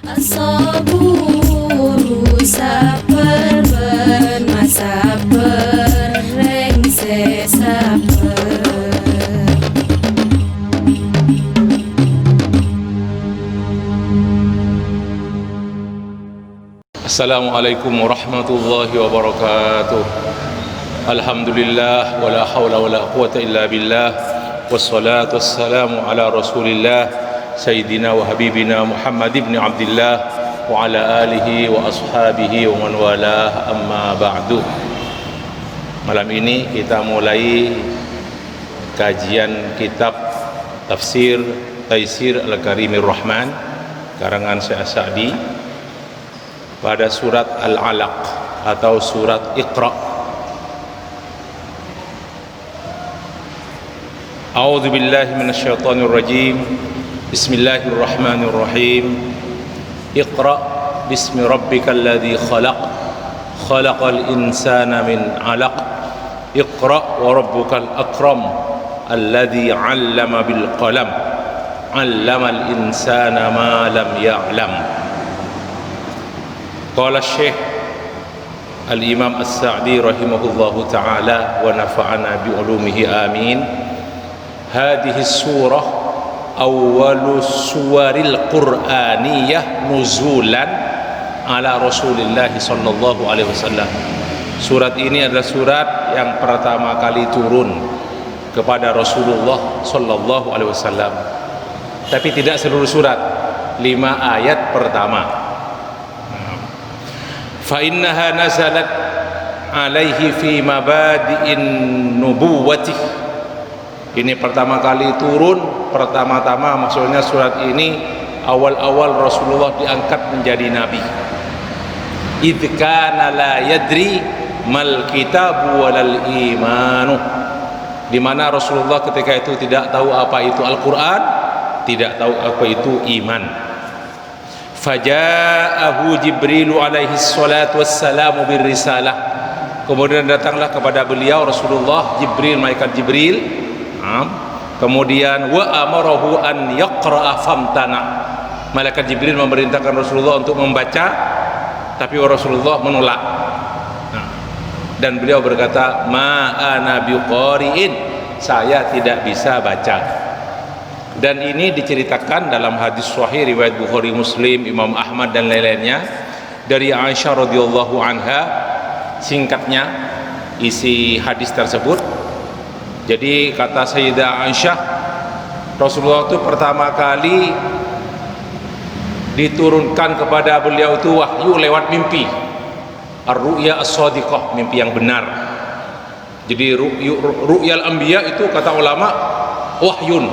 Asoburu saper bermasa berengse saper. Assalamualaikum warahmatullahi wabarakatuh. Alhamdulillah wala haula wala quwata illa billah. Wassalatu wassalamu ala Rasulillah Sayyidina wa habibina Muhammad ibn Abdullah wa ala alihi wa ashabihi wa man walah, amma ba'du. Malam ini kita mulai kajian kitab tafsir Taisir Al-Karimir Rahman karangan Syekh Sa'di pada surat Al-Alaq atau surat Iqra. A'udzu billahi minasyaitonir rajim. Bismillahirrahmanirrahim. Iqra bismi rabbikal ladzi khalaq. Khalaqal insana min 'alaq. Iqra wa rabbukal akram alladzi 'allama bil qalam. 'Allamal insana ma lam ya'lam. Qala Syekh Al-Imam As-Sa'di rahimahullahu ta'ala wa nafa'ana bi ulumihi amin. Hadhihi surah awwalu suwaril Qur'aniyah nuzulan ala Rasulillah sallallahu alaihi wasallam. Surat ini adalah surat yang pertama kali turun kepada Rasulullah sallallahu alaihi wasallam. Tapi tidak seluruh surat, 5 ayat pertama. Fa innaha nazalat alaihi fi mabadi'in nubuwwati. Ini pertama kali turun, pertama-tama maksudnya surat ini awal-awal Rasulullah diangkat menjadi nabi. Idh kana la yadri mal kitabu walal imanu. Di mana Rasulullah ketika itu tidak tahu apa itu Al-Qur'an, tidak tahu apa itu iman. Faja'ahu Jibrilu alaihi salatu wassalamu birrisalah. Kemudian datanglah kepada beliau Rasulullah Jibril, malaikat Jibril. Kemudian wa amarahu an yaqra'a famtana. Malaikat Jibril memerintahkan Rasulullah untuk membaca, tapi Rasulullah menolak. Dan beliau berkata, ma ana biqari'in, saya tidak bisa baca. Dan ini diceritakan dalam hadis sahih riwayat Bukhari, Muslim, Imam Ahmad dan lain-lainnya dari Aisyah radhiyallahu anha. Singkatnya isi hadis tersebut, jadi kata Sayyidah Aisyah, Rasulullah itu pertama kali diturunkan kepada beliau itu wahyu lewat mimpi. Ar-ru'ya as-shadiqah, mimpi yang benar. Jadi ru'yal anbiya itu kata ulama wahyun.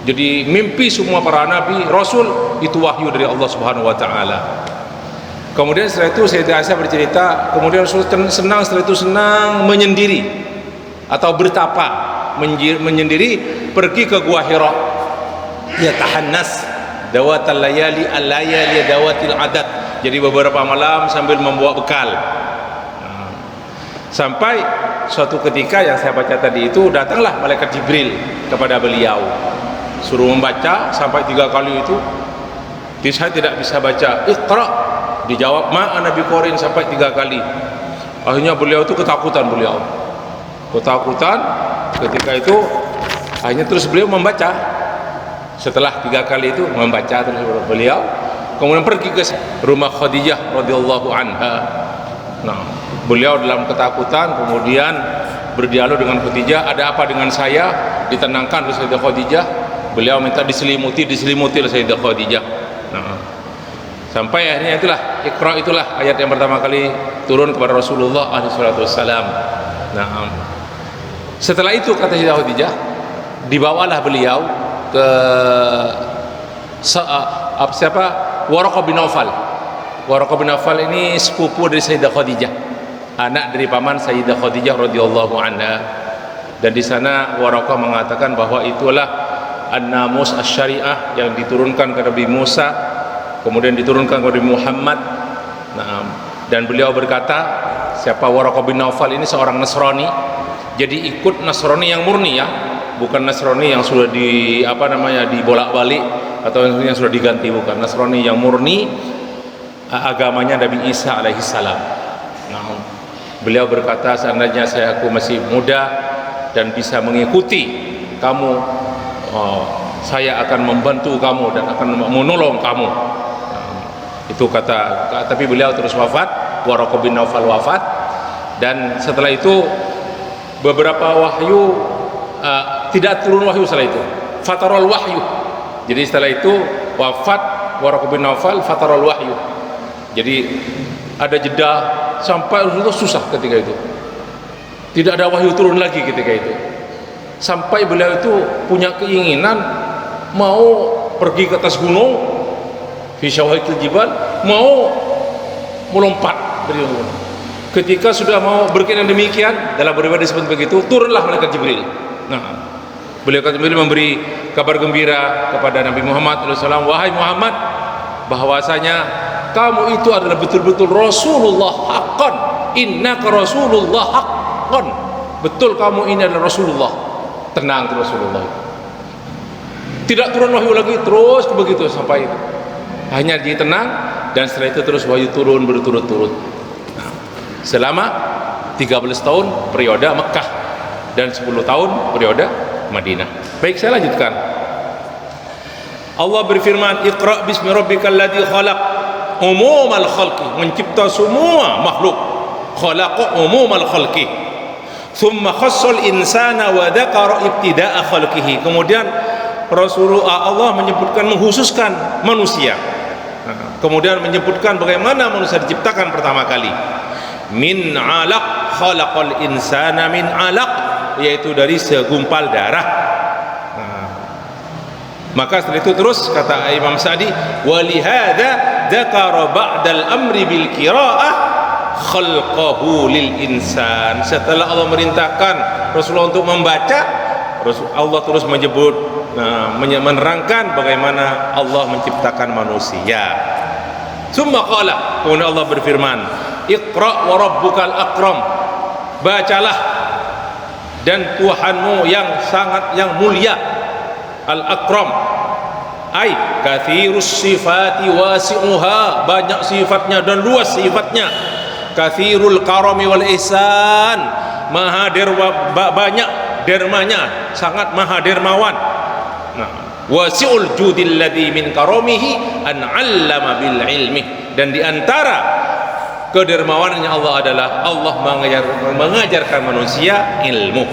Jadi mimpi semua para nabi, rasul itu wahyu dari Allah Subhanahu wa taala. Kemudian setelah itu Sayyidah Aisyah bercerita, kemudian Rasul senang, setelah itu senang menyendiri atau bertapa, menyendiri, pergi ke Gua Hira. Ya tahannas dawatal layali al-layali dawatil adat. Jadi beberapa malam sambil membawa bekal. Sampai suatu ketika yang saya baca tadi itu, datanglah malaikat Jibril kepada beliau, suruh membaca sampai 3 kali itu. Saya tidak bisa baca. Iqra, dijawab ma ana biqarin sampai 3 kali. Akhirnya beliau itu ketakutan ketika itu. Akhirnya terus beliau membaca. Setelah 3 kali itu membaca terus beliau, kemudian pergi ke rumah Khadijah radhiyallahu anha. Nah, beliau dalam ketakutan kemudian berdialog dengan Khadijah, ada apa dengan saya? Ditenangkan oleh Sayyidah Khadijah. Beliau minta diselimuti oleh Sayyidah Khadijah. Nah, sampai akhirnya Iqra itulah ayat yang pertama kali turun kepada Rasulullah alaihi salatu wassalam. Nah, setelah itu kata Sayyidah Khadijah, dibawalah beliau ke Waraqah bin Nawfal. Waraqah bin Nawfal ini sepupu dari Sayyidah Khadijah, anak dari paman Sayyidah Khadijah radhiyallahu anha. Dan di sana Waraqah mengatakan bahwa itulah an-namus asy-syariah yang diturunkan kepada Nabi Musa, kemudian diturunkan kepada Muhammad. Nah, dan beliau berkata, siapa Waraqah bin Nawfal ini seorang Nasrani. Jadi ikut Nasrani yang murni, ya, bukan Nasrani yang sudah dibolak-balik atau yang sudah diganti, bukan. Nasrani yang murni agamanya Nabi Isa alaihissalam. Nah, beliau berkata, seandainya aku masih muda dan bisa mengikuti kamu, saya akan membantu kamu dan akan menolong kamu. Itu kata, tapi beliau terus wafat. Waraqah bin Naufal wafat, dan setelah itu beberapa wahyu, tidak turun wahyu setelah itu, fatarul wahyu. Jadi setelah itu wafat Waraqah bin Naufal, fatarul wahyu. Jadi ada jeda sampai itu susah ketika itu, tidak ada wahyu turun lagi ketika itu, sampai beliau itu punya keinginan mau pergi ke atas gunung, fi syawahikil jibal, mau melompat dari gunung. Ketika sudah mau berkeinginan demikian, dalam beribadah disebut begitu, turunlah malaikat Jibril. Nah, beliau Jibril memberi kabar gembira kepada Nabi Muhammad SAW, wahai Muhammad, bahwasanya kamu itu adalah betul-betul Rasulullah haqqan, innaka Rasulullah haqqan, betul kamu ini adalah Rasulullah. Tenang tuh Rasulullah, tidak turun wahyu lagi, terus begitu sampai itu, hanya dia tenang. Dan setelah itu terus wahyu turun berturut-turut. Nah, selama 13 tahun periode Mekah dan 10 tahun periode Madinah. Baik, saya lanjutkan. Allah berfirman, Iqra bismi rabbikal ladzi khalaq, umumal khalqi, mencipta semua makhluk, khalaqa umumal khalqi, thumma khassal insana wa dzakara ibtida'a khalqihi. Kemudian Rasulullah, Allah menyebutkan, menghususkan manusia, kemudian menyebutkan bagaimana manusia diciptakan pertama kali. Min alaq khalaqal insana min alaq, yaitu dari segumpal darah. Nah, maka setelah itu terus kata Imam Sa'di, walihada dzakara ba'dal amri bil qiraah khalqahu lil insan. Setelah Allah merintahkan Rasulullah untuk membaca, Allah terus menyebut, menerangkan bagaimana Allah menciptakan manusia. Summa qala, kemudian Allah berfirman, Iqra wa rabbukal akram, bacalah dan Tuhanmu yang sangat yang mulia, al akram, ay kathirus sifati wasi'uha, banyak sifatnya dan luas sifatnya, kathirul karami wal ihsan, maha banyak dermanya, sangat maha dermawan. Nah, wasi'ul judil ladzi min karamihi an 'allama bil ilmi, dan diantara kedermawanannya Allah adalah Allah mengajarkan manusia ilmu.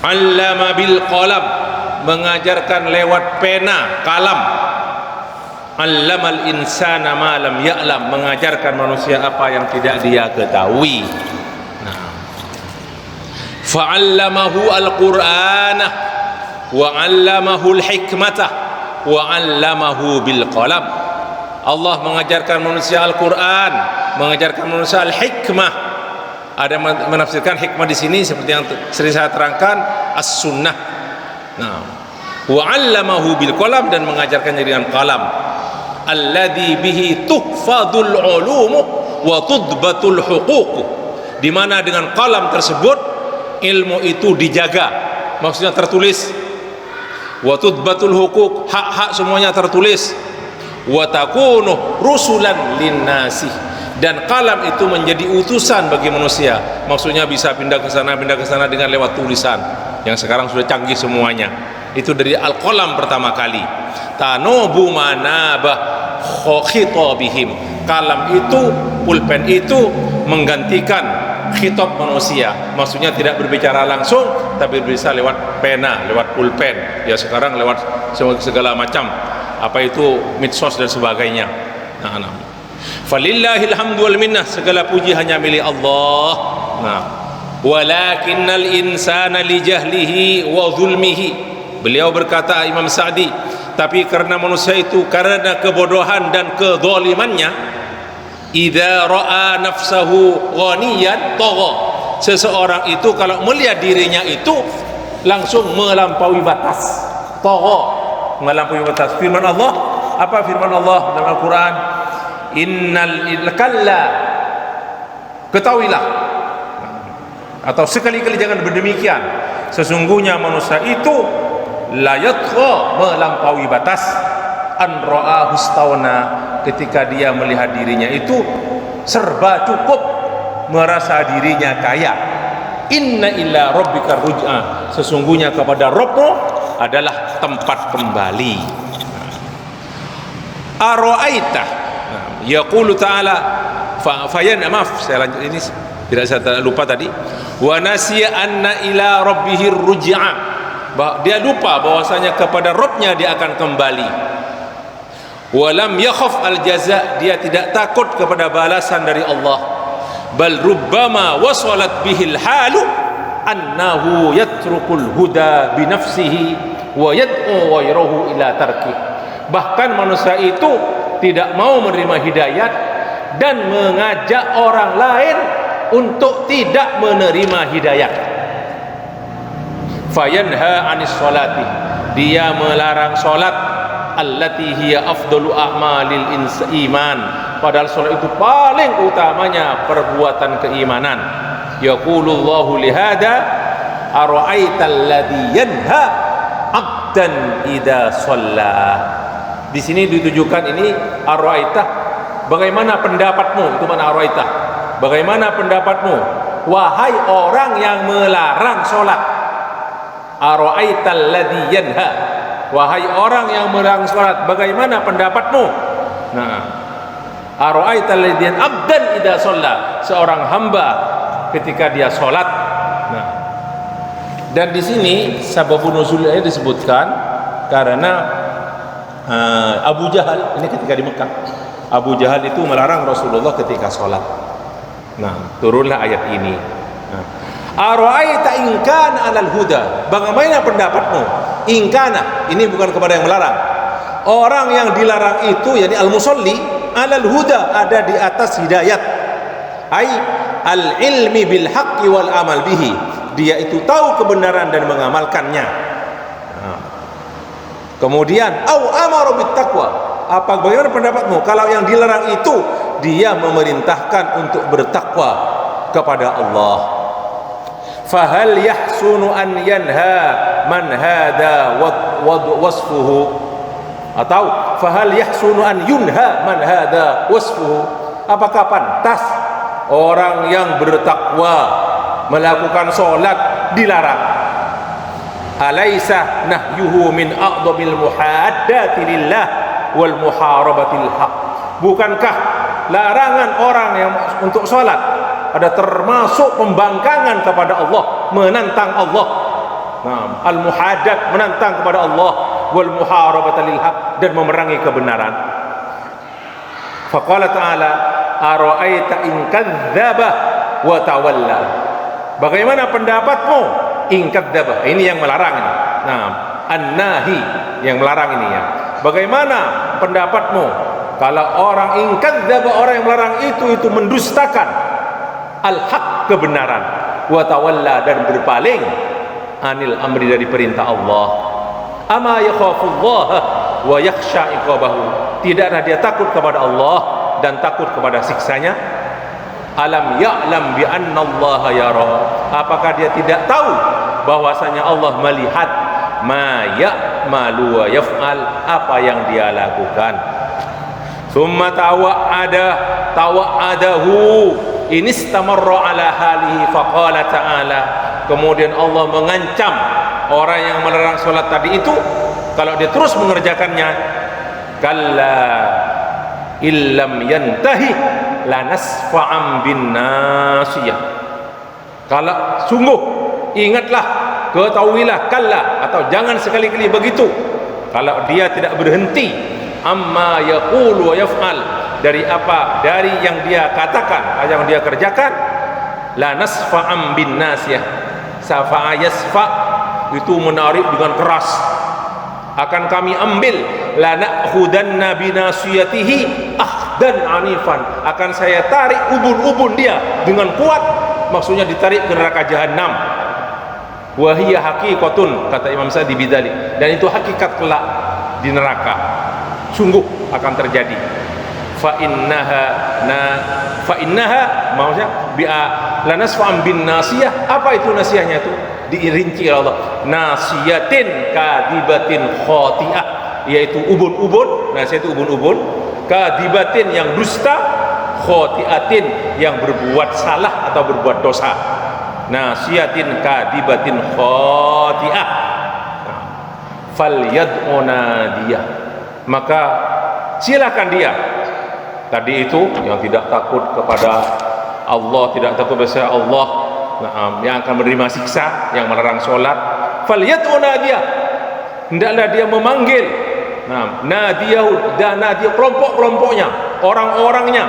'Allama bil qalam, mengajarkan lewat pena, kalam. 'Allamal insana ma lam ya'lam, mengajarkan manusia apa yang tidak dia ketahui. Nah, fa'allamahu al-Qur'ana wa 'allamahu al-hikmata wa 'allamahu bil qalam. Allah mengajarkan manusia Al-Qur'an, mengajarkan manusia al-hikmah. Ada menafsirkan hikmah di sini seperti yang sering saya terangkan, as-sunnah. Nah, wa 'allamahu bil qalam, dan mengajarkannya dengan qalam. Alladzi bihi tuhfadul ulumu wa tudbatul huquq, di mana dengan qalam tersebut ilmu itu dijaga, maksudnya tertulis. Wa tudbatul huquq, hak-hak semuanya tertulis. Wa takunu rusulan linnasi, dan kalam itu menjadi utusan bagi manusia, maksudnya bisa pindah ke sana dengan lewat tulisan yang sekarang sudah canggih semuanya. Itu dari al-qalam pertama kali. Tanubu manabah khitabihim, kalam itu, pulpen itu menggantikan khitab manusia, maksudnya tidak berbicara langsung tapi bisa lewat pena, lewat pulpen. Ya sekarang lewat segala macam, apa itu medsos dan sebagainya. Nah, falillahil hamdu wal minnah, segala puji hanya milik Allah. Nah, walakinnal insana li jahlihi wa zulmihi, beliau berkata Imam Sa'di, tapi karena manusia itu karena kebodohan dan kezalimannya, idza ra'a nafsahu ghaniyan tagha, seseorang itu kalau melihat dirinya itu langsung melampaui batas. Tagha, melampaui batas. Firman Allah, apa firman Allah dalam Al-Quran? Innal kalla, ketahuilah, atau sekali-kali jangan berdemikian, sesungguhnya manusia itu la yatgha, melampaui batas, an ra'a hustawna, ketika dia melihat dirinya itu serba cukup, merasa dirinya kaya. Inna illa rabbika ruj'a, sesungguhnya kepada Rabbmu adalah tempat kembali. Ara'aita, yaqulu ta'ala, maaf saya lanjut, ini tidak saya lupa tadi. Wa nasiya anna ila rabbihir ruj'a, dia lupa bahwasanya kepada Rabbnya dia akan kembali. Walam yakhaf al jaza, dia tidak takut kepada balasan dari Allah. Bal rubbama wasalat bihil halu annahu yatrukul huda bi nafsihi wa yad'u ghayrahu ila tarki. Bahkan manusia itu tidak mau menerima hidayat dan mengajak orang lain untuk tidak menerima hidayah. Fayanha anis sholati, dia melarang solat, allati hiya afdalu a'malil iman, padahal solat itu paling utamanya perbuatan keimanan. Yaqulullahu lihada ara'aital ladzi yanha 'abdan idza shalla. Di sini ditujukan ini ara'aita, bagaimana pendapatmu, itu mana ara'aita, bagaimana pendapatmu wahai orang yang melarang solat. Ara'aital ladzi yanha, wahai orang yang melarang solat, bagaimana pendapatmu? Nah, ara'aital ladzi yanha abdan idza shalla, seorang hamba ketika dia solat. Nah, dan di sini sababun nuzulnya disebutkan karena Abu Jahal ini ketika di Mekah, Abu Jahal itu melarang Rasulullah ketika sholat. Nah, turunlah ayat ini. Ara'aita in kana 'alal huda, bagaimana pendapatmu? In kana, ini bukan kepada yang melarang. Orang yang dilarang itu yakni al-musalli 'alal huda, ada di atas hidayat. Ai al-ilmi bil haqqi wal amal bihi, dia itu tahu kebenaran dan mengamalkannya. Kemudian au amaru bit taqwa, apa bagaimana pendapatmu kalau yang dilarang itu dia memerintahkan untuk bertakwa kepada Allah? Fahal yahsunu an yanha man hada wasfuhu, atau fahal yahsunu an yunha man hada wasfuhu, apakah pantas orang yang bertakwa melakukan sholat dilarang? Alaisa nahyuhu min a'dhamil muhaddati lillah wal muharabatil haq, bukankah larangan orang yang untuk sholat ada termasuk pembangkangan kepada Allah, menantang Allah. Nah, al muhaddat, menantang kepada Allah, wal muharabatil haq, dan memerangi kebenaran. Faqala ta'ala ara'aita in kadzdzaba wa tawalla, bagaimana pendapatmu? In kadzdzaba, ini yang melarang ini. Nah, an-nahi yang melarang ini ya. Bagaimana pendapatmu kalau orang in kadzdzaba, orang yang melarang itu mendustakan al-haq, kebenaran, wa tawalla, dan berpaling anil amri, dari perintah Allah. Ama yakhafullaha wa yakhsha iqabahu, tidaklah dia takut kepada Allah dan takut kepada siksanya? Alam ya'lam bi anna Allah yara, apakah dia tidak tahu bahwasanya Allah melihat ma ya'malu wa yaf'al, apa yang dia lakukan. Summa tawa'adahu in istamarra ala halihi faqala ta'ala, kemudian Allah mengancam orang yang melarang salat tadi itu kalau dia terus mengerjakannya, kalla illam yantahi lanasfa'am bin nasiyah, kalau sungguh, ingatlah, ketahuilah, kalla, atau jangan sekali-kali begitu, kalau dia tidak berhenti amma yaqulu wa yaf'al, dari apa, dari yang dia katakan, yang dia kerjakan, lanasfa'am bin nasiyah, safa'a yasfa, itu menarik dengan keras, akan kami ambil, lana'khudanna binasiyatihi dan anifan, akan saya tarik ubun-ubun dia dengan kuat, maksudnya ditarik ke neraka jahanam. Wahiyya haqiqatun, kata Imam Sa'di bidzalik, dan itu hakikat kelak di neraka, sungguh akan terjadi. Fa innaha maksudnya lanasfa'am bin nasiyah, apa itu nasiyahnya itu? dirinci oleh Allah. Nasiyatin kadibatin khati'ah, yaitu ubun-ubun. Nasihat itu ubun-ubun. Kadibatin yang dusta, khati'atin yang berbuat salah atau berbuat dosa. Nasiyatin kadibatin khati'ah. Falyad'u nadiyah, maka silakan dia tadi itu yang tidak takut kepada Allah, tidak takut kepada Allah, yang akan menerima siksa, yang melarang sholat. Falyad'u nadiyah, hendaklah dia memanggil nadiyahu, dan nadiyah kelompok-kelompoknya, orang-orangnya,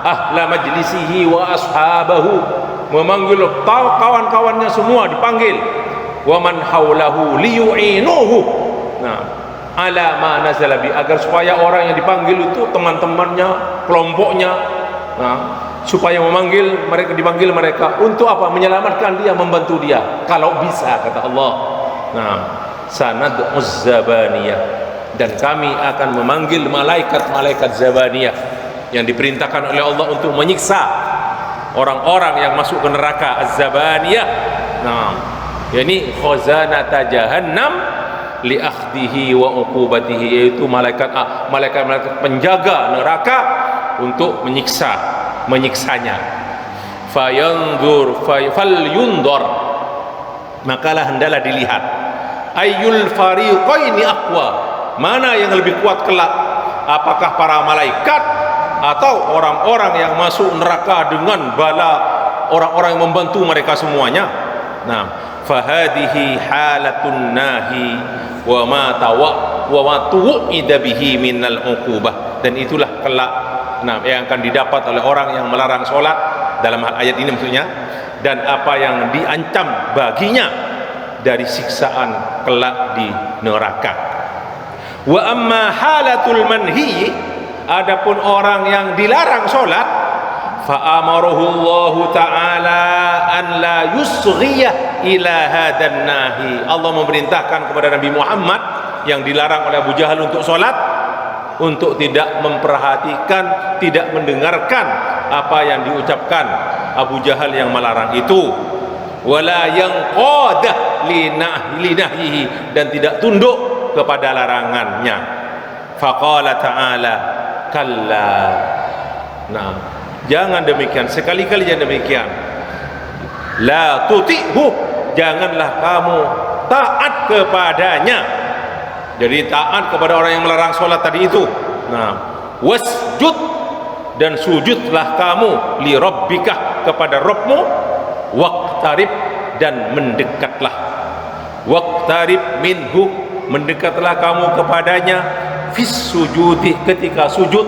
ahla majlisihi wa ashabahu, memanggil kawan-kawannya semua dipanggil. Wa man haulahu liyu'inuhu, ala ma nazala bi, agar supaya orang yang dipanggil itu teman-temannya, kelompoknya, supaya dipanggil mereka untuk apa? Menyelamatkan dia, membantu dia kalau bisa, kata Allah. Sanad'uz zabaniyah, dan kami akan memanggil malaikat-malaikat zabaniyah yang diperintahkan oleh Allah untuk menyiksa orang-orang yang masuk ke neraka az-zabaniyah. Yani khazanata jahannam li akhdihi wa uqubatihi, yaitu malaikat penjaga neraka untuk menyiksanya. Falyundur, makalah hendaklah dilihat, ayyul fariqaini aqwa, mana yang lebih kuat kelak, apakah para malaikat atau orang-orang yang masuk neraka dengan bala orang-orang yang membantu mereka semuanya. Fahadihi halatun nahi wa ma tu'ida bihi minal uqubah, dan itulah kelak yang akan didapat oleh orang yang melarang sholat, dalam hal ayat ini maksudnya, dan apa yang diancam baginya dari siksaan kelak di neraka. Wa amma halatul manhi, adapun orang yang dilarang sholat, fa'amarahu Allah ta'ala an la yusghiyah ila hadan nahi, Allah memerintahkan kepada Nabi Muhammad yang dilarang oleh Abu Jahal untuk sholat, untuk tidak memperhatikan, tidak mendengarkan apa yang diucapkan Abu Jahal yang melarang itu. Wala yanqadah linahyihi, dan tidak tunduk kepada larangannya. Faqala ta'ala kalla, jangan demikian, sekali-kali jangan demikian. La tuti'hu, janganlah kamu taat kepadanya. Jadi taat kepada orang yang melarang sholat tadi itu. Wasjud, dan sujudlah kamu li rabbika, kepada Rabbmu. Waqtarib, dan mendekatlah. Waqtarib minhu, mendekatlah kamu kepadanya. Fis sujudi, ketika sujud.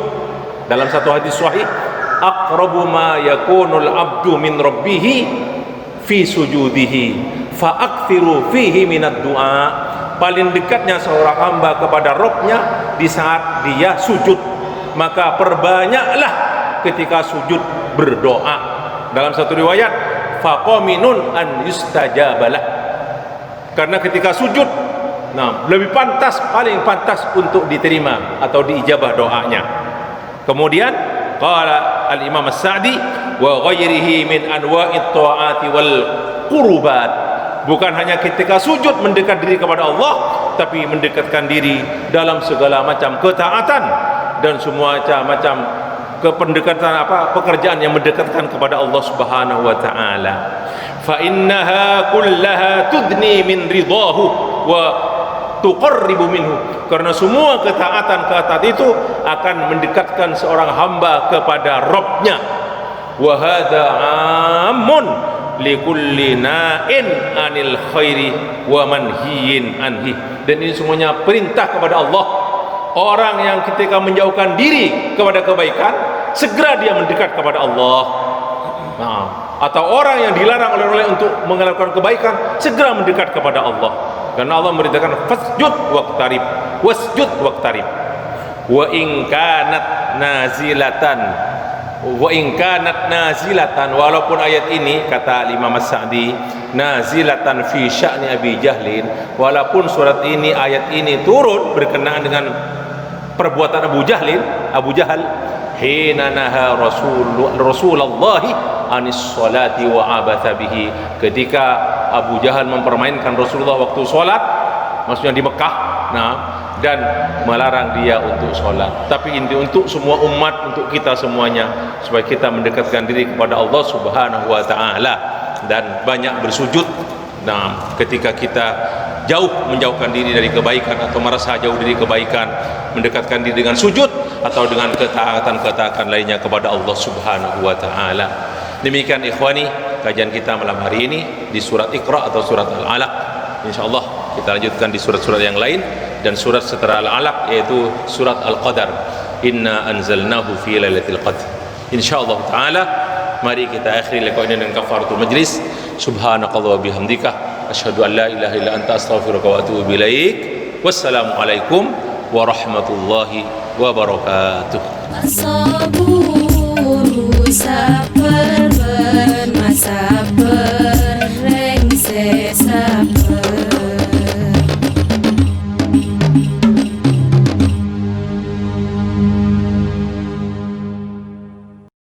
Dalam satu hadis sahih, aqrabu ma yakunul abdu min rabbihi fi sujudihi fa aktsiru fihi minad du'a, paling dekatnya seorang hamba kepada Rabbnya di saat dia sujud, maka perbanyaklah ketika sujud berdoa. Dalam satu riwayat, faqaminun an yustajabalah, karena ketika sujud lebih pantas, paling pantas untuk diterima atau diijabah doanya. Kemudian qala al-Imam As-Sa'di wa ghairihi min anwa'it ta'ati wal qurbat, bukan hanya ketika sujud mendekat diri kepada Allah, tapi mendekatkan diri dalam segala macam ketaatan dan semua macam kependekatan, pekerjaan yang mendekatkan kepada Allah Subhanahu wa taala. Fa innaha kullaha tudni min ridahu wa tuqarribu minhu, karena semua ketaatan itu akan mendekatkan seorang hamba kepada Rabbnya. Wa hadza amun likulli na'in anil khairi wa manhiyin anhi, dan ini semuanya perintah kepada Allah. Orang yang ketika menjauhkan diri kepada kebaikan, segera dia mendekat kepada Allah. Atau orang yang dilarang oleh Allah untuk melakukan kebaikan, segera mendekat kepada Allah, karena Allah memerintahkan fasjud waqtarib, wasjud waqtarib. Wa in kanat nazilatan, walaupun ayat ini, kata Imam As-Sa'di, nazilatan fi sya'ni Abi Jahlin, walaupun surat ini, ayat ini turun berkenaan dengan perbuatan Abu Jahal, hina naha Rasulullah anis salati wa abatha bihi, ketika Abu Jahal mempermainkan Rasulullah waktu sholat, maksudnya di Mekah, dan melarang dia untuk sholat. Tapi ini untuk semua umat, untuk kita semuanya, supaya kita mendekatkan diri kepada Allah Subhanahu wa Ta'ala dan banyak bersujud. Ketika kita menjauhkan diri dari kebaikan atau merasa jauh dari kebaikan, mendekatkan diri dengan sujud atau dengan ketaatan lainnya kepada Allah Subhanahu wa Ta'ala. Demikian ikhwani kajian kita malam hari ini di surat Iqra atau surat Al-Alaq. Insyaallah kita lanjutkan di surat-surat yang lain, dan surat setelah Al-Alaq yaitu surat Al-Qadar. Inna anzalnahu fi lailatul qadr. Insyaallah taala mari kita akhiri liqa ini dengan kafaratul majlis. Subhanakallah wa bihamdika asyhadu an la ilaha illa anta astaghfiruka wa atubu ilaik. Wassalamu alaikum warahmatullahi wabarakatuh. As-saburu sabar bermasa berengsek.